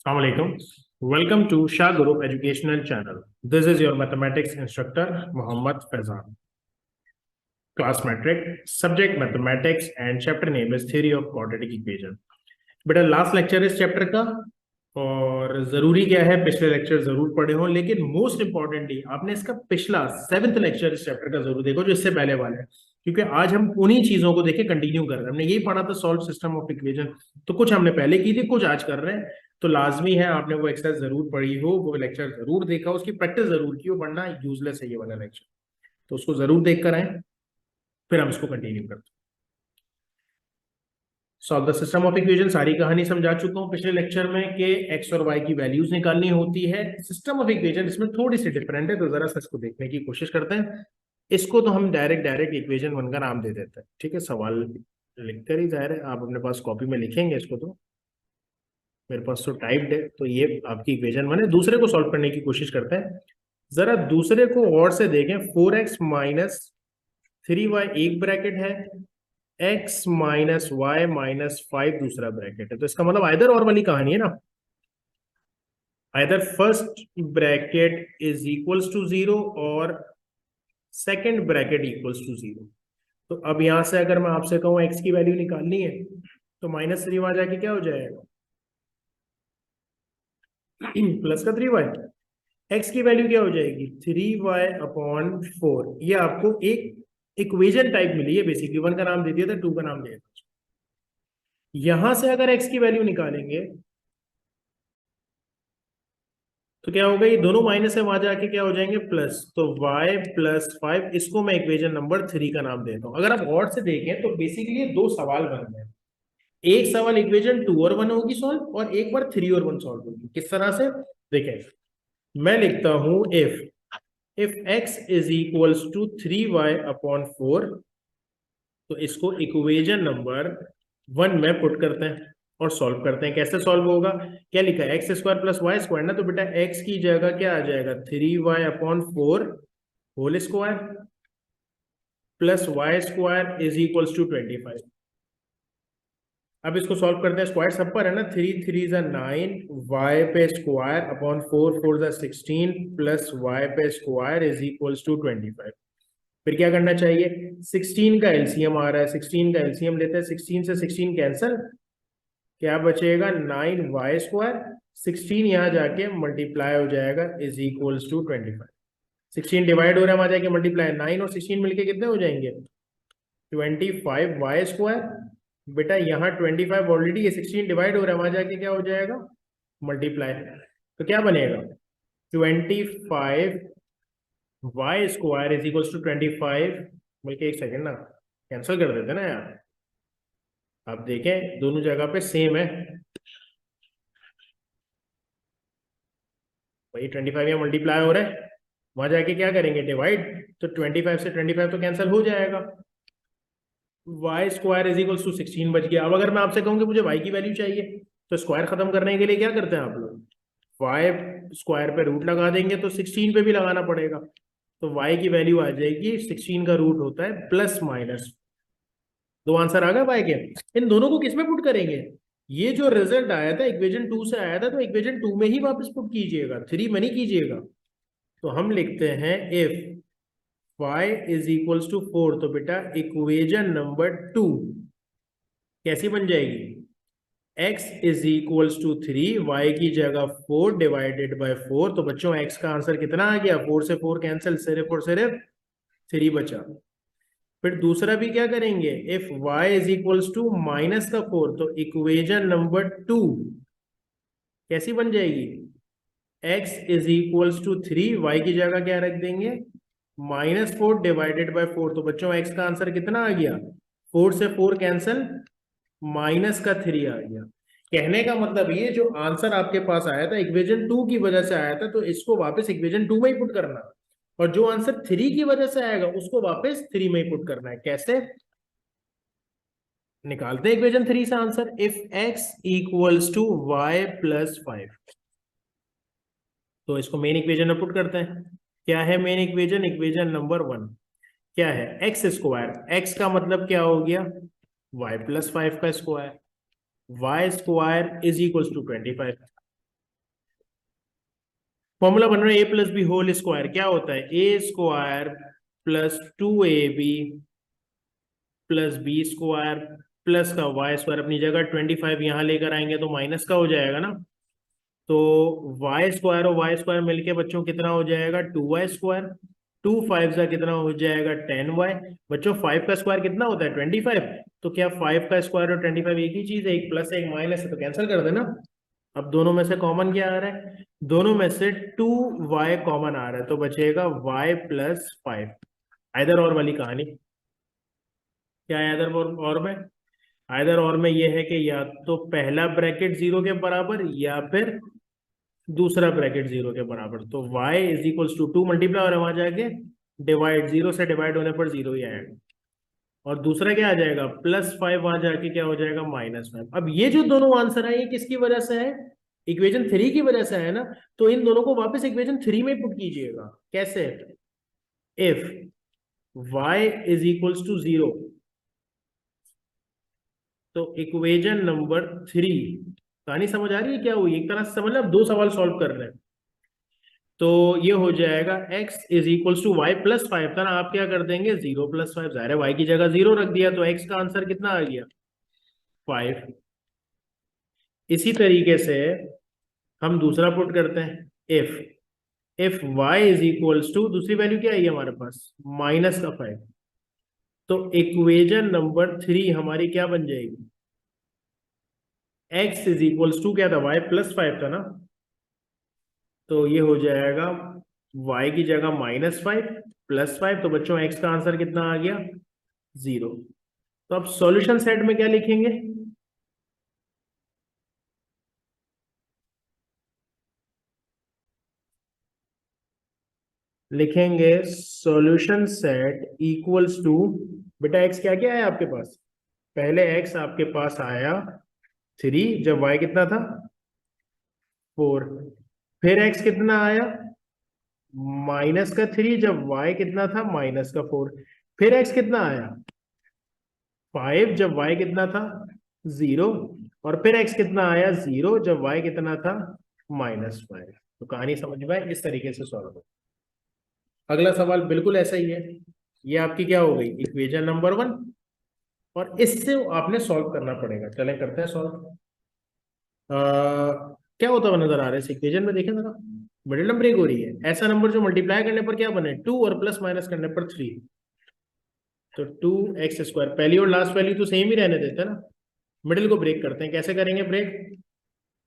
Assalamualaikum. Welcome to Shah Group Educational Channel. This is your mathematics instructor Muhammad Faizan. Class metric, subject mathematics, and chapter name is Theory of Quadratic Equation. बेटा last lecture इस chapter का, और जरूरी क्या है पिछले lecture जरूर पढ़े हो, लेकिन मोस्ट इंपॉर्टेंटली आपने इसका पिछला 7th लेक्चर इस चैप्टर का जरूर देखो जो इससे पहले वाला है, क्योंकि आज हम उन्हीं चीजों को देखे कंटिन्यू कर रहे हैं। हमने यही पढ़ा था सॉल्व सिस्टम ऑफ इक्वेशन, तो कुछ हमने पहले की थी, कुछ आज कर रहे हैं। तो लाजमी है आपने वो एक्सरसाइज जरूर पढ़ी हो, वो लेक्चर जरूर देखा, उसकी प्रैक्टिस जरूर की हो, वरना यूजलेस है ये वाला लेक्चर। तो उसको जरूर देख कर आए, फिर हम इसको कंटिन्यू करते हैं। Solve the system of equation सारी कहानी समझा चुका हूं पिछले लेक्चर में कि एक्स और वाई की वैल्यूज निकालनी होती है। सिस्टम ऑफ इक्वेशन इसमें थोड़ी सी डिफरेंट है, तो जरा सा इसको देखने की कोशिश करते हैं। इसको तो हम डायरेक्ट इक्वेशन वन का नाम दे देते हैं, ठीक है। सवाल लिखकर ही जाहिर है आप अपने पास कॉपी में लिखेंगे इसको, तो मेरे पास तो टाइप्ड है, तो ये आपकी इक्वेशन वन है। दूसरे को सॉल्व करने की कोशिश करते हैं। जरा दूसरे को और से देखें। 4x माइनस 3y एक ब्रैकेट है, x माइनस वाई माइनस 5 दूसरा ब्रैकेट है। तो इसका मतलब आइदर और वाली कहानी है ना, either first bracket is equals to 0 और सेकंड ब्रैकेट इक्वल्स टू 0। तो अब यहां से अगर मैं आपसे कहूं x की वैल्यू निकालनी है, तो -3 वहां जाके क्या हो जाएगा, प्लस का 3y। x की वैल्यू क्या हो जाएगी, 3y अपॉन 4। ये आपको एक इक्वेशन टाइप मिली है, बेसिकली वन का नाम दे दिया था, टू का नाम दे दिया। यहां से अगर x की वैल्यू निकालेंगे तो क्या होगा, ये दोनों माइनस है, वहां जाके क्या हो जाएंगे प्लस। तो y प्लस 5, इसको मैं इक्वेशन नंबर 3 का नाम देता हूं। अगर आप और से देखें तो बेसिकली ये दो सवाल बन गए। एक सवाल इक्वेशन 2 और 1 होगी सॉल्व, और एक बार 3 और 1 सॉल्व होगी। किस तरह से देखें, मैं लिखता हूं if x is equals to 3y upon 4, तो इसको इक्वेशन नंबर 1 में पुट करते हैं और सॉल्व करते हैं। कैसे सॉल्व होगा, क्या लिखा है, x square plus y square ना, तो बेटा x की जगह क्या आ जाएगा, 3y upon 4 whole square plus y square is equals to 25। अब इसको सॉल्व करते हैं, स्क्वायर सब पर है ना, 3 3 जा 9, y पे स्क्वायर अपॉन 4 4 जा 16 प्लस y पे स्क्वायर इज इक्वल्स टू 25। फिर क्या करना चाहिए, 16 का एलसीएम आ रहा है, 16 का एलसीएम लेते हैं, 16 से 16 कैंसिल, क्या बचेगा 9y स्क्वायर, 16 यहाँ जाके मल्टीप्लाई हो जाएगा इज इक्वल्स टू 25। 16 डिवाइड हो रहा है, वहां जाके मल्टीप्लाई, 9 और 16 मिलके कितने हो जाएंगे 25y स्क्वायर। बेटा यहाँ 25 ऑलरेडी, ये 16 डिवाइड हो रहा है, वहां जाके क्या हो जाएगा मल्टीप्लाई। तो क्या बनेगा 25y square is equals to 25, बल्कि एक सेकेंड ना कैंसिल कर देते ना यार। आप देखें दोनों जगह पे सेम है भाई, 25 यहाँ मल्टीप्लाई हो रहा है, वहां जाके क्या करेंगे डिवाइड, तो 25 से 25 तो कैंसिल हो जाएगा, y square is equals to 16 बच गया। अब अगर मैं आपसे कहूँ कि मुझे y की वैल्यू चाहिए, तो स्क्वायर खत्म करने के लिए क्या करते हैं आप लोग, y स्क्वायर पे रूट लगा देंगे, तो 16 पे भी लगाना पड़ेगा। तो y की वैल्यू आ जाएगी, 16 का रूट होता है प्लस माइनस। दो आंसर आ गए y के। इन दोनों को किसमें पुट करेंगे, ये जो रिजल्ट आया था इक्वेशन 2 से आया था, तो इक्वेशन 2 में ही वापस पुट कीजिएगा, 3 में नहीं कीजिएगा। तो हम लिखते हैं if y is equals to 4, तो बेटा इक्वेशन नंबर 2 कैसी बन जाएगी, x is equals to 3, y की जगह 4 डिवाइडेड बाय 4। तो बच्चों x का आंसर कितना आ गया, 4 से 4 कैंसिल, सिर्फ और सिर्फ 3 बचा। फिर दूसरा भी क्या करेंगे, if y is equals to minus का 4, तो इक्वेशन नंबर 2 कैसी बन जाएगी, x is equals to 3, y की जगह क्या रख देंगे -4 डिवाइडेड बाय 4। तो बच्चों x का आंसर कितना आ गया, 4 से 4 कैंसिल, माइनस का 3 आ गया। कहने का मतलब ये जो आंसर आपके पास आया था इक्वेशन 2 की वजह से आया था, तो इसको वापस इक्वेशन 2 में ही पुट करना, और जो आंसर 3 की वजह से आएगा उसको वापस 3 में ही पुट करना है। कैसे निकालते हैं इक्वेशन 3 से answer, if x equals to y plus 5, तो इसको मेन इक्वेशन में पुट करते हैं। क्या है मेन इक्वेशन, इक्वेशन नंबर 1 क्या है, एक्स स्क्वायर, एक्स का मतलब क्या हो गया y प्लस 5 का square, y square is equals to 25। Formula बन रहा है A plus B whole square, क्या होता है A square plus 2ab plus B square plus का वाई स्क्वायर, अपनी जगह 25 यहाँ लेकर आएंगे तो माइनस का हो जाएगा ना, तो वाई स्क्वायर और वाई स्क्वायर मिलके बच्चों कितना हो जाएगा 2y स्क्वायर, 2 5 का कितना हो जाएगा 10y। बच्चों 5 का स्क्वायर कितना होता है 25, तो क्या 5 का स्क्वायर और 25 एक ही चीज है, एक प्लस एक माइनस है, तो कैंसिल कर देना। अब दोनों में से कॉमन क्या आ रहा है, दोनों में से 2y कॉमन आ रहा है, तो बचेगा y प्लस 5। आइदर और वाली कहानी, क्या है आइदर और में, आइदर और में ये है कि या तो पहला ब्रैकेट जीरो के बराबर या फिर दूसरा ब्रैकेट जीरो के बराबर, तो y is equals to 2 multiply और वहां जाके डिवाइड, जीरो से डिवाइड होने पर जीरो ही आएगा, और दूसरा क्या आ जाएगा +5, वहां जाके क्या हो जाएगा -5। अब ये जो दोनों आंसर है ये किसकी वजह से है, इक्वेशन 3 की वजह से है ना, तो इन दोनों को वापस इक्वेशन 3 में पुट कीजिएगा। कैसे, if y is equals to 0, तो इक्वेशन नंबर 3, कहानी समझ आ रही है क्या हुई, एक तरह से समझ लो, अब दो सवाल सॉल्व कर रहे हैं, तो ये हो जाएगा x is equals to y plus 5 था ना, आप क्या कर देंगे 0 + 5, जाहिर है y की जगह 0 रख दिया, तो x का आंसर कितना आ गया 5। इसी तरीके से हम दूसरा पुट करते हैं, if y is equals to, दूसरी वैल्यू क्या आई है हमारे पास -5, तो इक्वेशन नंबर 3 हमारी क्या बन जाएगी, x इज इक्वल्स टू क्या था y प्लस 5 था ना, तो ये हो जाएगा y की जगह -5 +5, तो बच्चों x का आंसर कितना आ गया 0। तो अब सॉल्यूशन सेट में क्या लिखेंगे, लिखेंगे सॉल्यूशन सेट इक्वल्स टू, बेटा x क्या क्या है आपके पास, पहले x आपके पास आया 3 जब y कितना था 4, फिर x कितना आया -3 जब y कितना था -4, फिर x कितना आया 5 जब y कितना था 0, और फिर x कितना आया 0 जब y कितना था -5। तो कहानी समझ में आए, इस तरीके से सॉल्व हो। अगला सवाल बिल्कुल ऐसा ही है, ये आपकी क्या हो गई इक्वेशन नंबर 1, और इससे आपने सॉल्व करना पड़ेगा, चलें करते हैं सॉल्व। क्या होता हुआ नजर आ रहा है इस इक्वेशन में, देखें जरा, मिडिल नंबर ब्रेक हो रही है, ऐसा नंबर जो मल्टीप्लाई करने पर क्या बने 2 और प्लस माइनस करने पर 3, तो 2x स्क्वायर, पहली और लास्ट वैल्यू तो सेम ही रहने देते हैं ना, मिडिल को ब्रेक करते हैं, कैसे करेंगे ब्रेक,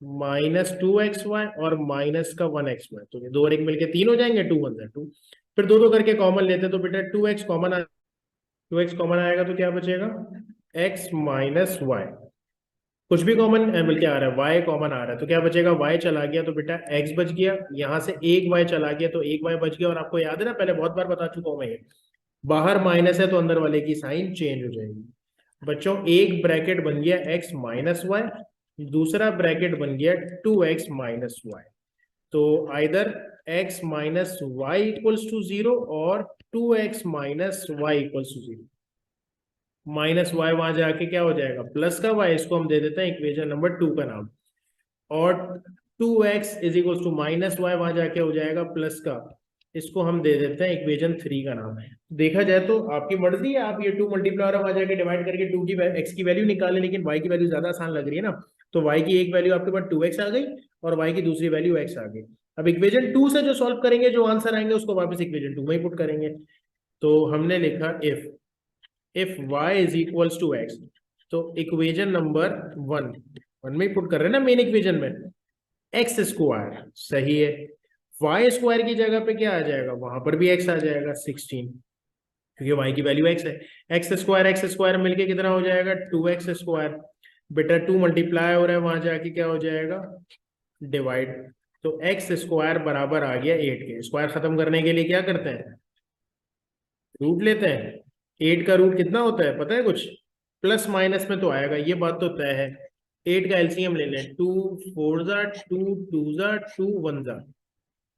-2xy और -1xy, तो ये दो और एक मिलके 3 हो जाएंगे, 2 1 2, फिर दो दो करके कॉमन लेते तो बेटा 2x कॉमन, 2x कॉमन आएगा तो क्या बचेगा x माइनस वाई, कुछ भी कॉमन बल्कि आ रहा है y कॉमन आ रहा है, तो क्या बचेगा y चला गया तो बेटा x बच गया, यहाँ से एक y चला गया तो एक y बच गया, और आपको याद है ना पहले बहुत बार बता चुका हूं मैं, ये बाहर माइनस है तो अंदर वाले की साइन चेंज हो जाएगी। बच्चों एक ब्रैकेट बन गया x माइनस वाई, दूसरा ब्रैकेट बन गया 2x माइनस वाई, तो either x minus y equals to 0 और 2x minus y equals to 0, minus y वहां जाके क्या हो जाएगा प्लस का y, इसको हम दे देते हैं इक्वेशन नंबर 2 का नाम, और 2x is equals to minus y वहां जाके हो जाएगा प्लस का, इसको हम दे देते हैं इक्वेशन 3 का नाम। देखा जाए तो आपकी मर्जी है, आप ये 2 मल्टीप्लाई और वहां जाके डिवाइड करके 2 की x की वैल्यू निकालें, लेकिन y की वैल्यू ज्यादा आसान लग रही है ना, तो y की एक वैल्यू आपके पास 2x आ गई और y की दूसरी वैल्यू x आ गई। अब इक्वेशन 2 से जो सॉल्व करेंगे, जो आंसर आएंगे उसको वापस इक्वेशन 2 में ही पुट करेंगे, तो हमने लिखा if y is equals to x, तो इक्वेशन नंबर 1 में ही पुट कर रहे हैं ना मेन इक्वेशन में, एक्स स्क्वायर सही है, वाई स्क्वायर की जगह पे क्या आ जाएगा, वहां पर भी एक्स आ जाएगा 16, क्योंकि वाई की वैल्यू एक्स है, एक्स स्क्वायर मिलके कितना हो जाएगा 2x स्क्वायर, बेटा 2 मल्टीप्लाई हो रहा है वहां जाके क्या हो जाएगा डिवाइड, तो एक्स स्क्वायर बराबर आ गया 8 के, स्क्वायर खत्म करने के लिए क्या करते हैं रूट लेते हैं, 8 का रूट कितना होता है पता है कुछ, प्लस माइनस में तो आएगा, ये बात तो तय है। 8 का एलसीएम ले लें, 2 4 जा 2 2 जा 2 1 जा,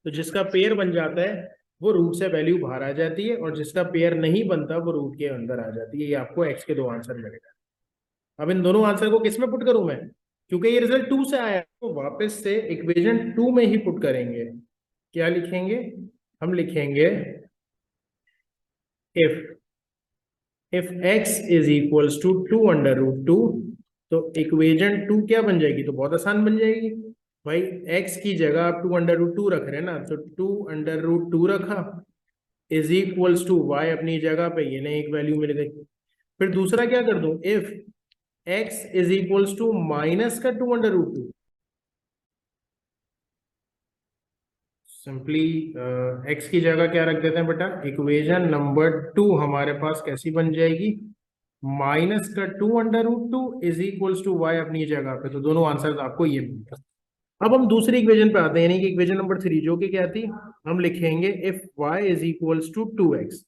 तो जिसका पेयर बन जाता है वो रूट से वैल्यू बाहर आ जाती है, और जिसका पेयर नहीं बनता वो रूट के अंदर आ जाती है। ये आपको एक्स के दो आंसर मिलेगा। अब इन दोनों आंसर को किस में पुट करूं मैं, क्योंकि ये रिजल्ट 2 से आया है, तो वापस से इक्वेशन 2 में ही पुट करेंगे, क्या लिखेंगे, हम लिखेंगे if x is equals to 2√2, तो इक्वेशन 2 क्या बन जाएगी, तो बहुत आसान बन जाएगी भाई। x की जगह आप 2√2 रख रहे हैं ना, तो 2√2 रखा इज इक्वल्स टू y अपनी जगह पे, ये नहीं एक वैल्यू मिल गई। फिर दूसरा क्या कर दूं, if x is equals to minus का 2√2, सिंपली x की जगह क्या रख देते हैं बेटा, इक्वेशन नंबर 2 हमारे पास कैसी बन जाएगी, माइनस का 2√2 इज इक्वल्स टू y अपनी जगह पे। तो दोनों आंसर आपको ये मिलता। अब हम दूसरी इक्वेशन पे आते हैं, यानी कि इक्वेशन नंबर 3, जो कि क्या थी, हम लिखेंगे if y is equals to 2x।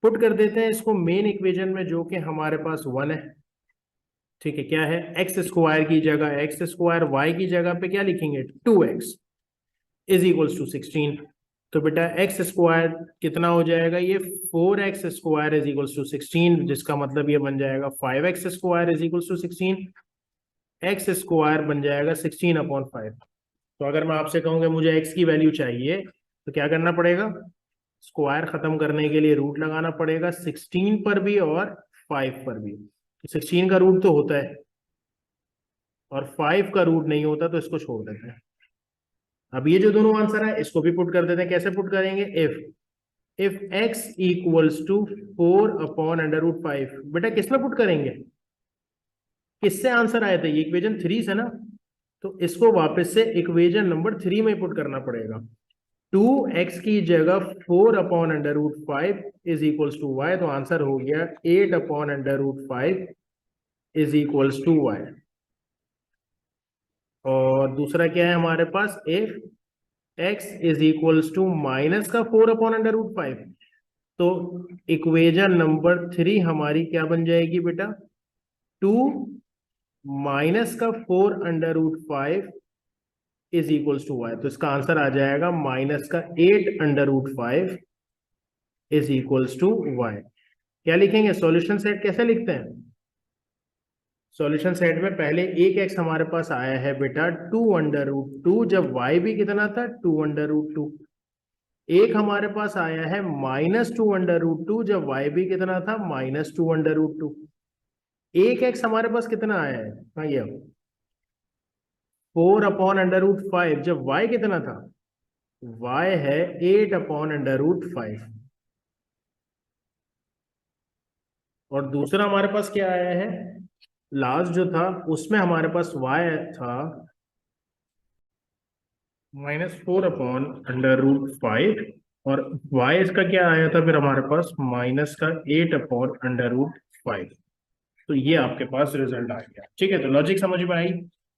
Put कर देते हैं इसको मेन इक्वेशन में, जो कि हमारे पास 1 है। ठीक है, क्या है, एक्स स्क्वायर की जगह एक्स स्क्वायर, वाई की जगह पे क्या लिखेंगे, 2x इज इक्वल्स टू 16। तो बेटा एक्स स्क्वायर कितना हो जाएगा, ये 4x square is equals to 16, जिसका मतलब ये बन जाएगा 5x square is equals to 16। X square बन जाएगा 16/5। तो अगर मैं आपसे कहूँ कि मुझे x की वैल्यू चाहिए, तो क्या करना पड़ेगा, स्क्वायर खत्म करने के लिए रूट लगाना पड़ेगा, 16 पर भी और 5 पर भी। 16 का रूट तो होता है और 5 का रूट नहीं होता, तो इसको छोड़ देते हैं। अब ये जो दोनों आंसर है, इसको भी पुट कर देते हैं। कैसे पुट करेंगे, इफ x इक्वल्स टू 4/√5। बेटा किस में पुट करेंगे, किससे आंसर आया था, ये इक्वेशन 3 से ना, तो इसको वापस से इक्वेशन नंबर 3 में पुट करना पड़ेगा। 2x की जगह 4/√5 इज इक्वल्स टू y, तो आंसर हो गया 8/√5 इज इक्वल्स टू y। और दूसरा क्या है हमारे पास, if x is equals to minus का 4/√5, तो इक्वेशन नंबर 3 हमारी क्या बन जाएगी बेटा, 2 माइनस का 4/5 इज इक्वल्स टू y। तो इसका आंसर आ जाएगा माइनस का 8/5 इज इक्वल्स टू y। क्या लिखेंगे, सॉल्यूशन सेट कैसे लिखते हैं, सॉल्यूशन सेट में पहले एक x हमारे पास आया है बेटा 2√2, जब y भी कितना था 2√2। एक हमारे पास आया है -2√2, जब y भी कितना था -2√2। एक x हमारे पास कितना आया है, हाँ ये 4/√5, जब y कितना था, y है 8/√5। और दूसरा हमारे पास क्या आया है, लास्ट जो था उसमें हमारे पास y था -4/√5, और y इसका क्या आया था फिर हमारे पास, माइनस का 8/√5। तो ये आपके पास रिजल्ट आ गया। ठीक है, तो लॉजिक समझ में आई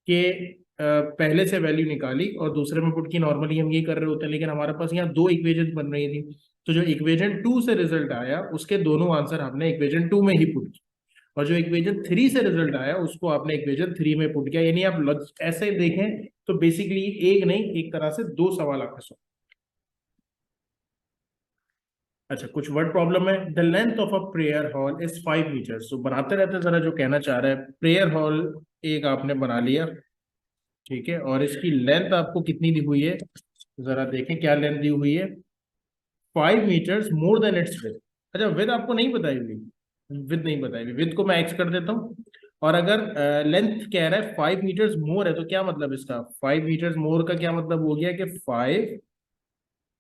कि पहले से वैल्यू निकाली और दूसरे में पुट की। नॉर्मली हम ये कर रहे होते हैं, लेकिन हमारे पास यहाँ दो इक्वेशन बन रही थी, तो जो इक्वेशन 2 से रिजल्ट आया उसके दोनों आंसर हमने इक्वेशन 2 में ही पुट किया, और जो इक्वेशन 3 से रिजल्ट आया उसको आपने इक्वेशन 3 में पुट किया। यानी आप ऐसे देखें तो बेसिकली एक नहीं, एक तरह से दो सवाल आपके सॉल्व। अच्छा, कुछ वर्ड प्रॉब्लम है। The length of a prayer hall is 5 metre. तो बनाते रहते जरा, जो कहना चाह रहा है, प्रेयर हॉल एक आपने बना लिया, ठीक है, और इसकी लेंथ आपको कितनी दी हुई है, जरा देखें क्या लेंथ दी हुई है, 5 metres more than its width. अच्छा, विथ आपको नहीं बताई हुई, विथ नहीं बताई हुई, विथ को मैं एक्स कर देता हूँ। और अगर लेंथ कह रहा है 5 मीटर्स मोर है, तो क्या मतलब इसका, 5 मीटर्स मोर का क्या मतलब हो गया कि 5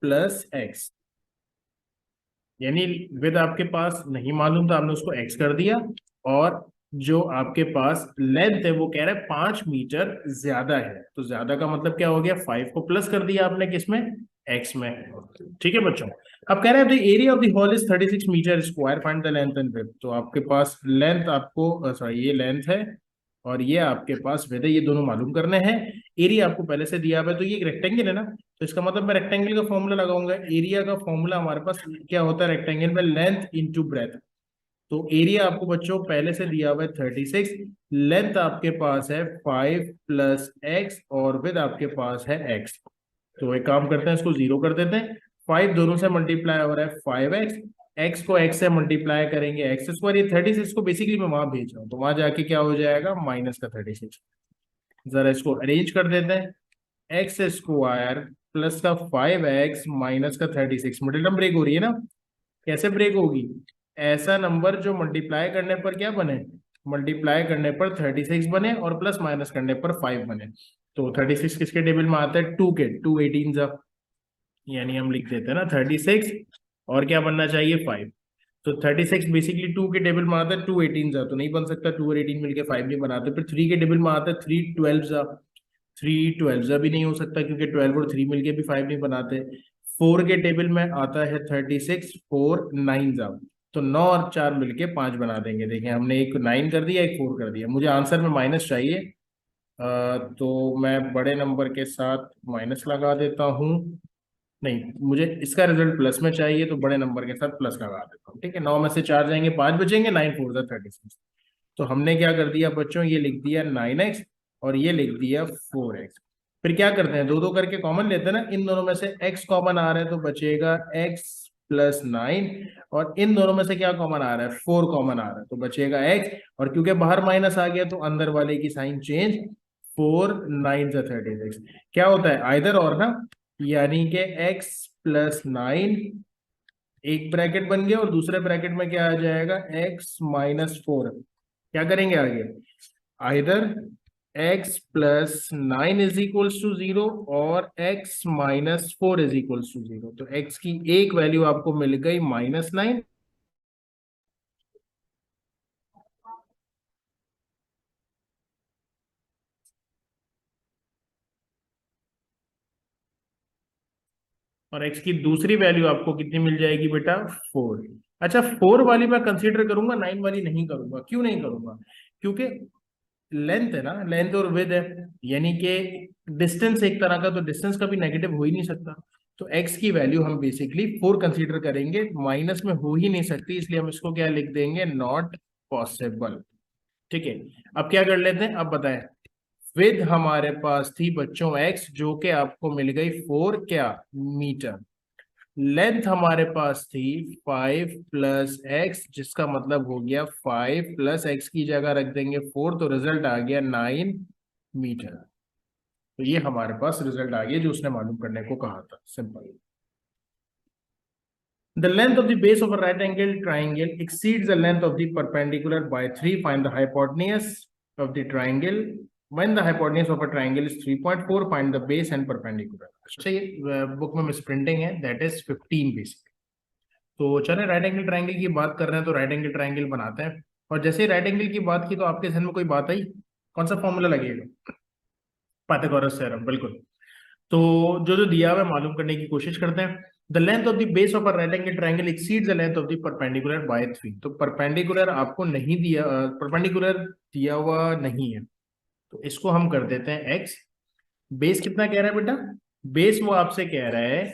प्लस एक्स। यानी विद आपके पास नहीं मालूम था, आपने उसको एक्स कर दिया, और जो आपके पास लेंथ है वो कह रहा है 5 मीटर ज्यादा है, तो ज्यादा का मतलब क्या हो गया, 5 को प्लस कर दिया आपने किसमें, एक्स में। ठीक है बच्चों, अब कह रहे हैं the area of the hall is 36 metre square, find the length and width. तो आपके पास लेंथ आपको, सॉरी ये लेंथ है और ये आपके पास विड्थ है, ये दोनों मालूम करने हैं। एरिया आपको पहले से दिया हुआ है, तो ये एक रेक्टेंगल है ना, तो इसका मतलब मैं रेक्टेंगल का फॉर्मूला लगाऊंगा। एरिया का फॉर्मूला हमारे पास क्या होता है रेक्टेंगल में, लेंथ इंटू ब्रेथ। तो एरिया आपको बच्चों पहले से दिया हुआ है 36, लेंथ आपके पास है 5 प्लस एक्स, और विद आपके पास है एक्स। तो एक काम करते हैं, इसको 0 कर देते हैं। 5 दोनों से मल्टीप्लाई हो रहा है 5x, एक्स को एक्स से मल्टीप्लाई करेंगे एक्स स्क्वायर। ये 36 को बेसिकली मैं वहां भेज रहा हूँ, तो वहां जाके क्या हो जाएगा, माइनस का 36। जरा इसको अरेंज कर देते हैं, एक्स स्क्वायर प्लस का 5x माइनस का 36, मिडिल टर्म ब्रेक हो रही है ना। कैसे ब्रेक होगी? ऐसा नंबर जो मल्टीप्लाई करने पर क्या बने, मल्टीप्लाई करने पर 36 बने और प्लस माइनस करने पर 5 बने। तो 36 किसके टेबल में आता है? 2 के, 2 18 जा, यानी हम लिख देते हैं ना 36 और क्या बनना चाहिए 5। तो 36 बेसिकली 2 के टेबल में आता है, 2 18 जा तो नहीं बन सकता, 2 और 18 मिलके 5 नहीं बनाते। फिर 3 के टेबल में आता है 3 12 जा, 3 12 जा भी नहीं हो सकता क्योंकि 12 और 3 मिलके भी 5 नहीं बनाते। 4 के टेबल में आता है 36, 4 9 जा, तो 9 और 4 मिलके 5 बना देंगे। देखिए हमने एक 9 कर दिया, एक 4 कर दिया। मुझे आंसर में माइनस चाहिए, तो मैं बड़े नंबर के साथ माइनस लगा देता हूँ। नहीं, मुझे इसका रिजल्ट प्लस में चाहिए तो बड़े नंबर के साथ प्लस लगा देता हूँ। ठीक है, 9 में से 4 जाएंगे, 5 बचेंगे, 9 4 36। तो हमने क्या कर दिया बच्चों, ये लिख दिया 9x और ये लिख दिया 4x। फिर क्या करते हैं, दो दो करके कॉमन लेते हैं ना, इन दोनों में से x कॉमन आ रहा है तो बचेगा x प्लस 9, और इन दोनों में से क्या कॉमन आ रहा है, 4 कॉमन आ रहा है तो बचेगा x, और क्योंकि बाहर माइनस आ गया तो अंदर वाले की साइन चेंज, 4 9 36। क्या होता है, आइदर और ना, यानी कि x प्लस 9 एक ब्रैकेट बन गया और दूसरे ब्रैकेट में क्या आ जाएगा, x माइनस 4। क्या करेंगे आगे, either x plus 9 is equals to 0 और x minus 4 is equals to 0। तो x की एक वैल्यू आपको मिल गई -9, और x की दूसरी वैल्यू आपको कितनी मिल जाएगी बेटा, 4। अच्छा, 4 वाली मैं कंसीडर करूंगा, 9 वाली नहीं करूंगा। क्यों नहीं करूंगा? क्योंकि लेंथ है ना, लेंथ और विड्थ है, यानी कि डिस्टेंस एक तरह का, तो डिस्टेंस कभी नेगेटिव हो ही नहीं सकता। तो x की वैल्यू हम बेसिकली 4 कंसीडर करेंगे, माइनस में हो ही नहीं सकती, इसलिए हम इसको क्या लिख देंगे, नॉट पॉसिबल। ठीक है, अब क्या कर लेते हैं, अब बताएं। विद हमारे पास थी बच्चों x, जो कि आपको मिल गई 4 क्या, मीटर। लेंथ हमारे पास थी 5 प्लस एक्स, जिसका मतलब हो गया 5 प्लस एक्स की जगह रख देंगे 4, तो रिजल्ट आ गया 9 मीटर। तो ये हमारे पास रिजल्ट आ गया जो उसने मालूम करने को कहा था, simple. The length of the base of a right angle triangle exceeds the length of the perpendicular by 3. Find the hypotenuse of the triangle. When the hypotenuse of a triangle is 3.4, find the base and perpendicular. अच्छा, ये book में misprinting है, that is 15 basic. तो चले right angle triangle की बात कर रहे हैं तो राइट एंगल ट्राइंगल बनाते हैं। और जैसे ही राइट एंगल की बात की तो आपके ध्यान में कोई बात आई, कौन सा फॉर्मूला लगेगा, पाइथागोरस थ्योरम, बिल्कुल। तो जो जो दिया हुआ है मालूम करने की कोशिश करते हैं। The length of the base of a right angle triangle exceeds the length of the perpendicular by 3। तो परपेंडिकुलर आपको नहीं दिया, परपेंडिकुलर दिया हुआ नहीं है, तो इसको हम कर देते हैं x। बेस कितना कह रहा है बेटा, बेस वो आपसे कह रहा है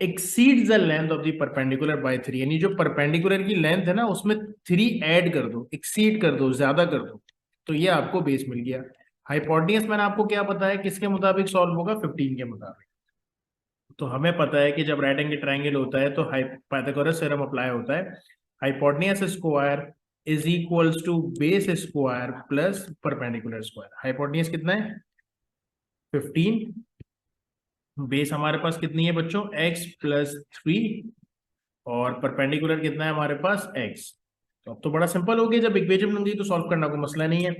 exceeds the length of the perpendicular by 3, यानी जो परपेंडिकुलर की लेंथ है ना उसमें 3 ऐड कर दो, एक्सीड कर दो, ज्यादा कर दो, तो ये आपको बेस मिल गया। हाइपोटेन्यूज मैंने आपको क्या बताया, किसके मुताबिक सॉल्व होगा, 15 के मुताबिक। तो हमें पता है कि जब राइट एंगल ट्राइंगल होता है तो पाइथागोरस थ्योरम अप्लाई होता है। Hypotenuse square is equals to base square plus perpendicular square. Hypotenuse कितना है, 15। बेस हमारे पास कितनी है बच्चों, x प्लस 3, और परपेंडिकुलर कितना है हमारे पास, x। तो अब तो बड़ा सिंपल हो गया, जब इक्वेशन बन गई तो सॉल्व करना कोई मसला नहीं है।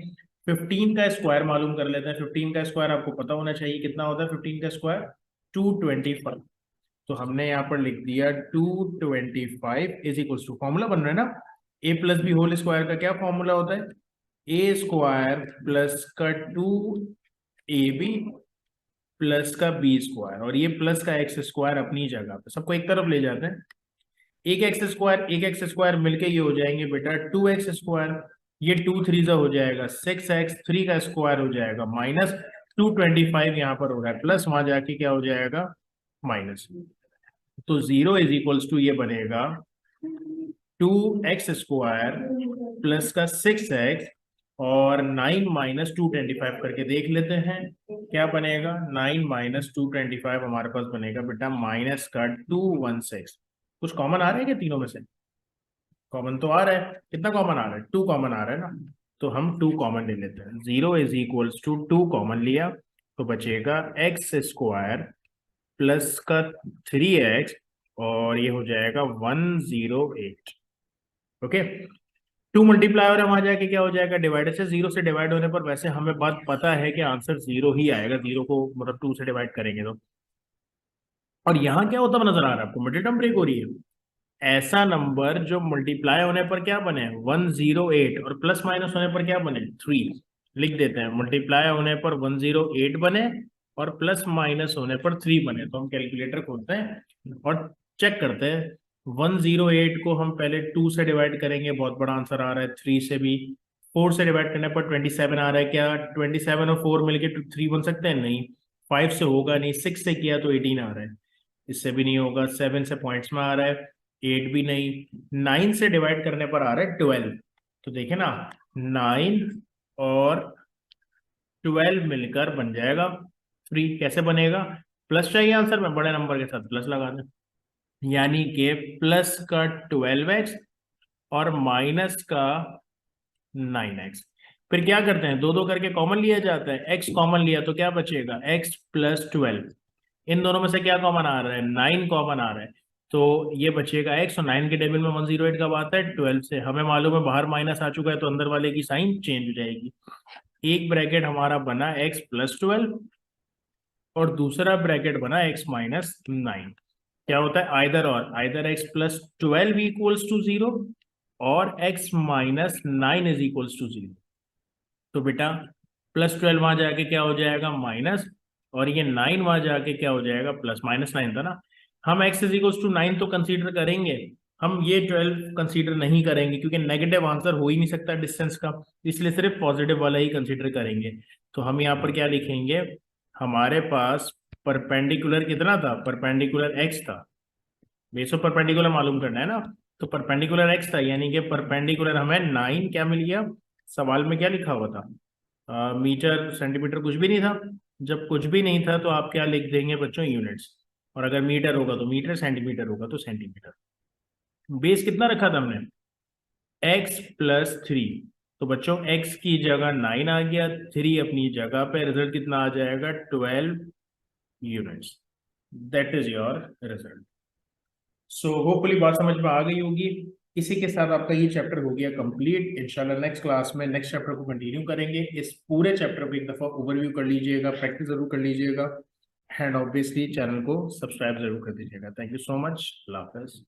15 का स्क्वायर मालूम कर लेते हैं। 15 का स्क्वायर आपको पता होना चाहिए, कितना होता है 15 का स्क्वायर, 225। तो हमने यहाँ पर लिख दिया 225 इज इक्वल टू, फॉर्मूला बन रहा है ना, ए प्लस बी होल स्क्वायर का क्या फॉर्मूला होता है, ए स्क्वायर प्लस का 2ab प्लस का बी स्क्वायर, और ये प्लस का एक्स स्क्वायर अपनी जगह पे, सबको एक तरफ ले जाते हैं। एक एक्स स्क्वायर मिलके ये हो जाएंगे बेटा 2x स्क्वायर, ये 2 3 हो जाएगा 6x, 3 का स्क्वायर हो जाएगा माइनस 225, यहाँ पर हो रहा है प्लस, वहां जाके क्या हो जाएगा, माइनस। तो 0 इज इक्वल्स टू ये बनेगा 2x स्क्वायर प्लस का 6x, और 9 माइनस 225 करके देख लेते हैं क्या बनेगा। 9 माइनस 225 हमारे पास बनेगा बेटा माइनस का 216। कुछ कॉमन आ रहा है क्या तीनों में से, कॉमन तो आ रहा है, कितना कॉमन आ रहा है, 2 कॉमन आ रहा है ना, तो हम 2 कॉमन ले लेते हैं। 0 इज इक्वल्स टू 2 कॉमन लिया तो बचेगा x स्क्वायर प्लस का 3x और ये हो जाएगा 108। ओके, 2 मल्टीप्लाई और वहां जाके क्या हो जाएगा, डिवाइडर से, 0 से डिवाइड होने पर वैसे हमें बात पता है कि आंसर 0 ही आएगा, 0 को मतलब 2 से डिवाइड करेंगे तो। और यहाँ क्या होता हुआ नजर आ रहा है आपको, मिडिल टर्म ब्रेक हो रही है। ऐसा नंबर जो मल्टीप्लाई होने पर क्या बने 108 और प्लस माइनस होने पर क्या बने 3। लिख देते हैं, मल्टीप्लाई होने पर 108 बने और प्लस माइनस होने पर 3 बने। तो हम कैलकुलेटर खोलते हैं और चेक करते हैं। 108 को हम पहले 2 से डिवाइड करेंगे, बहुत बड़ा आंसर आ रहा है। 3 से भी, 4 से डिवाइड करने पर 27 आ रहा है। क्या 27 और 4 मिलके 3 बन सकते हैं? नहीं। 5 से होगा नहीं। 6 से किया तो 18 आ रहा है, इससे भी नहीं होगा। 7 से पॉइंट्स में आ रहा है, 8 भी नहीं। 9 से डिवाइड करने पर आ रहा है 12। तो देखे ना, 9 और 12 मिलकर बन जाएगा 3। कैसे बनेगा? प्लस चाहिए आंसर में, बड़े नंबर के साथ प्लस लगा दें, यानी कि प्लस का 12x और माइनस का 9x। फिर क्या करते हैं, दो दो करके कॉमन लिया जाता है। x कॉमन लिया तो क्या बचेगा, x प्लस 12। इन दोनों में से क्या कॉमन आ रहा है, 9 कॉमन आ रहा है। तो ये बचेगा x, और 9 के टेबल में 108 कब आता है, 12 से। हमें मालूम है बाहर माइनस आ चुका है तो अंदर वाले की साइन चेंज हो जाएगी। एक ब्रैकेट हमारा बना x प्लस 12 और दूसरा ब्रैकेट बना x माइनस 9। क्या होता है, either x plus 12 equals to 0 और x minus 9 is equals to 0। तो बेटा प्लस 12 वहां जाके क्या हो जाएगा, माइनस, और ये 9 वहां जाके क्या हो जाएगा, प्लस। माइनस 9 था ना। हम x इज इक्वल्स टू 9 तो कंसीडर करेंगे, हम ये 12 कंसीडर नहीं करेंगे क्योंकि नेगेटिव आंसर हो ही नहीं सकता डिस्टेंस का, इसलिए सिर्फ पॉजिटिव वाला ही कंसीडर करेंगे। तो हम यहाँ पर क्या लिखेंगे, हमारे पास परपेंडिकुलर कितना था, परपेंडिकुलर x था। बेस ऑफ परपेंडिकुलर मालूम करना है ना। तो परपेंडिकुलर x था, यानी कि परपेंडिकुलर हमें 9 क्या मिल गया। सवाल में क्या लिखा हुआ था, मीटर सेंटीमीटर कुछ भी नहीं था। जब कुछ भी नहीं था तो आप क्या लिख देंगे बच्चों, यूनिट्स। और अगर मीटर होगा तो मीटर, सेंटीमीटर होगा तो सेंटीमीटर। बेस कितना रखा था हमने, x प्लस 3। तो बच्चों x की जगह 9 आ गया, 3 अपनी जगह पे, रिजल्ट कितना आ जाएगा, 12 units. That is your result. So hopefully बात समझ में आ गई होगी। इसी के साथ आपका ये चैप्टर हो गया कंप्लीट। इंशाल्लाह नेक्स्ट क्लास में नेक्स्ट चैप्टर को कंटिन्यू करेंगे। इस पूरे चैप्टर को एक दफा ओवरव्यू कर लीजिएगा, प्रैक्टिस जरूर कर लीजिएगा, एंड ऑब्वियसली चैनल को सब्सक्राइब जरूर कर दीजिएगा। Thank you so much. अल्लाह हाफिज़।